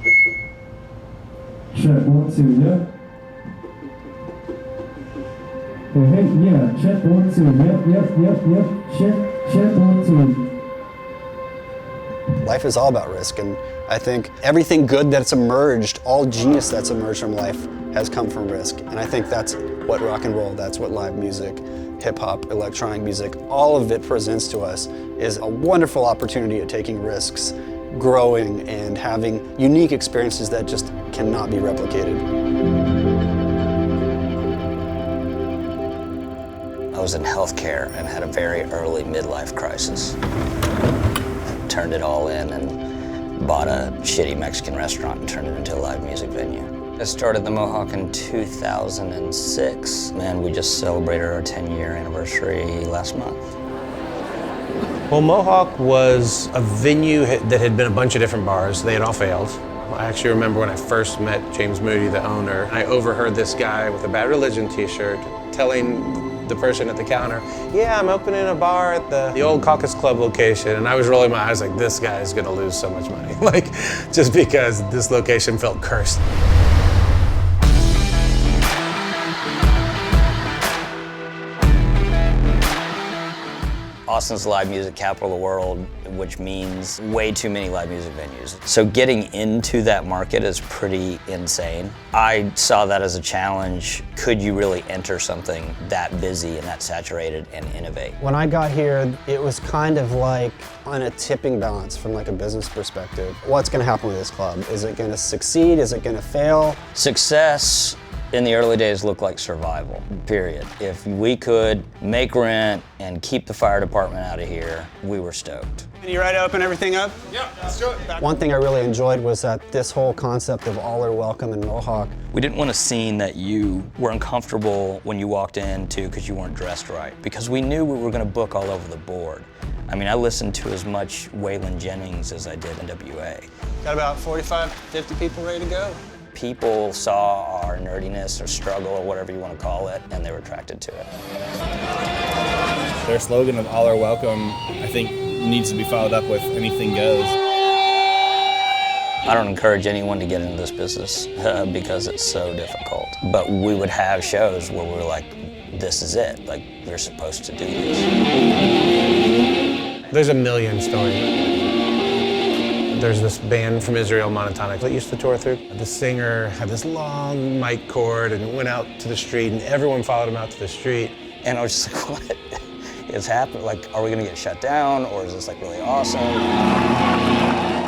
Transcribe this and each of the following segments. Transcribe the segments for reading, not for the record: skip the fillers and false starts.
Check 1, 2, yep. Hey, yeah, check 1, 2, yep. Check 1, 2. Life is all about risk, and I think everything good that's emerged, all genius that's emerged from life has come from risk. And I think that's what rock and roll, that's what live music, hip hop, electronic music, all of it presents to us is a wonderful opportunity at taking risks, growing, and having unique experiences that just cannot be replicated. I was in healthcare and had a very early midlife crisis. Turned it all in and bought a shitty Mexican restaurant and turned it into a live music venue. I started the Mohawk in 2006. Man, we just celebrated our 10-year anniversary last month. Well, Mohawk was a venue that had been a bunch of different bars. They had all failed. I actually remember when I first met James Moody, the owner. I overheard this guy with a Bad Religion t-shirt telling the person at the counter, yeah, I'm opening a bar at the old Caucus Club location. And I was rolling my eyes like, this guy is gonna lose so much money. Like, just because this location felt cursed. Austin's the live music capital of the world, which means way too many live music venues. So getting into that market is pretty insane. I saw that as a challenge. Could you really enter something that busy and that saturated and innovate? When I got here, it was kind of like on a tipping balance from like a business perspective. What's gonna happen with this club? Is it gonna succeed? Is it gonna fail? Success in the early days looked like survival, period. If we could make rent and keep the fire department out of here, we were stoked. You ready to open everything up? Yeah, let's do it. One thing I really enjoyed was that this whole concept of all are welcome in Mohawk. We didn't want a scene that you were uncomfortable when you walked into because you weren't dressed right, because we knew we were gonna book all over the board. I mean, I listened to as much Waylon Jennings as I did NWA. Got about 45, 50 people ready to go. People saw our nerdiness or struggle or whatever you want to call it, and they were attracted to it. Their slogan of all are welcome, I think, needs to be followed up with anything goes. I don't encourage anyone to get into this business because it's so difficult. But we would have shows where we were like, this is it. Like, we're supposed to do this. There's a million stories. There's this band from Israel, Monotonix, that used to tour through. The singer had this long mic cord and went out to the street, and everyone followed him out to the street. And I was just like, what is happening? Like, are we gonna get shut down, or is this like really awesome?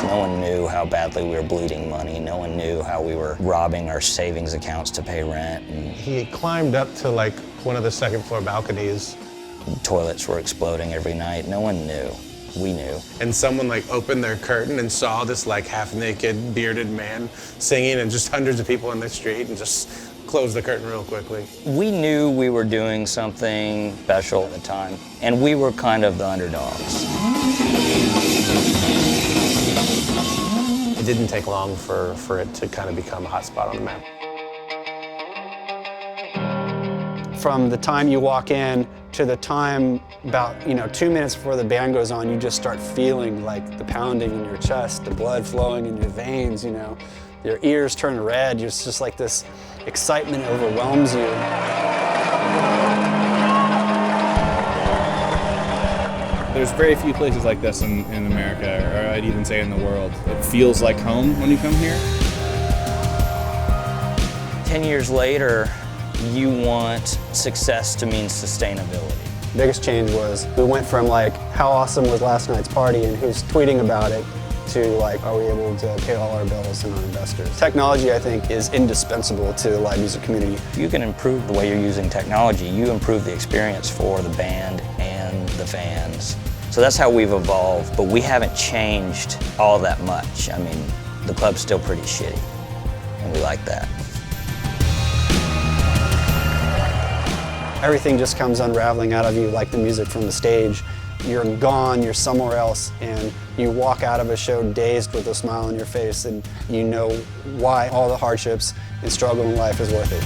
No one knew how badly we were bleeding money. No one knew how we were robbing our savings accounts to pay rent. And he climbed up to like one of the second floor balconies. Toilets were exploding every night. No one knew. We knew. And someone like opened their curtain and saw this like half-naked, bearded man singing, and just hundreds of people in the street, and just closed the curtain real quickly. We knew we were doing something special at the time, and we were kind of the underdogs. It didn't take long for it to kind of become a hot spot on the map. From the time you walk in to the time about 2 minutes before the band goes on, you just start feeling like the pounding in your chest, the blood flowing in your veins, your ears turn red. It's just like this excitement overwhelms you. There's very few places like this in America, or I'd even say in the world. It feels like home when you come here. 10 years later, you want success to mean sustainability. Biggest change was we went from like, how awesome was last night's party and who's tweeting about it, to like, are we able to pay all our bills and our investors? Technology, I think, is indispensable to the live music community. If you can improve the way you're using technology, you improve the experience for the band and the fans. So that's how we've evolved, but we haven't changed all that much. I mean, the club's still pretty shitty, and we like that. Everything just comes unraveling out of you like the music from the stage. You're gone, you're somewhere else, and you walk out of a show dazed with a smile on your face, and you know why all the hardships and struggle in life is worth it.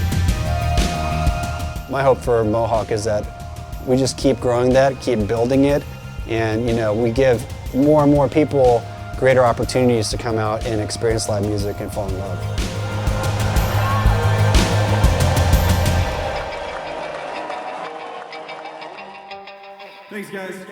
My hope for Mohawk is that we just keep growing that, keep building it, and we give more and more people greater opportunities to come out and experience live music and fall in love. Thanks, guys.